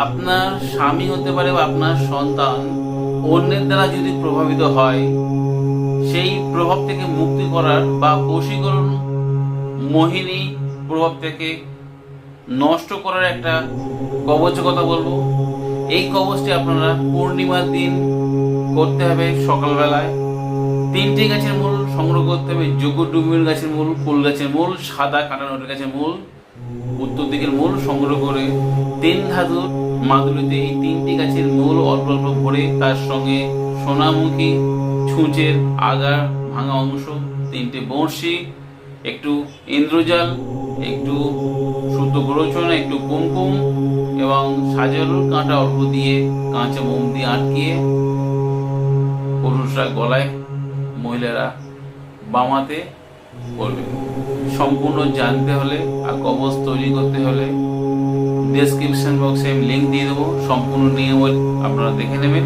আপনার স্বামী হতে পারে বা আপনার সন্তান অন্যের দ্বারা যদি প্রভাবিত হয়, সেই প্রভাব থেকে মুক্তি করার বা বশীকরণ মোহিনী প্রভাব থেকে নষ্ট করার একটা কবচের কথা বলবো। এই কবচটি আপনারা পূর্ণিমার দিন করতে হবে। সকালবেলায় 3টি গাছের মূল সংগ্রহ করতে হবে: যজ্ঞডুমির গাছের মূল, ফুল গাছের মূল, সাদা কাঁটানোটের গাছের মূল, উত্তর দিকের মূল সংগ্রহ করে 3 ধাতুর মাদুরিতে এই 3টি গাছের মূল অল্প অল্প ভরে তার সঙ্গে সোনামুখী, ছুঁচের আগার ভাঙা অংশ, 3টে বড়শি, একটু ইন্দ্রজাল, একটু শুদ্ধ গ্রোচন, একটু কুমকুম এবং সাজানোর কাঁটা অল্প দিয়ে কাঁচা মোম দিয়ে আটকিয়ে পুরুষরা গলায়, মহিলারা বামাতে করবে। সম্পূর্ণ জানতে হলে আর কবচ তৈরি করতে হলে ডেসক্রিপশন বক্সে আমি লিঙ্ক দিয়ে দেবো। সম্পূর্ণ নিয়ম আপনারা দেখে নেবেন।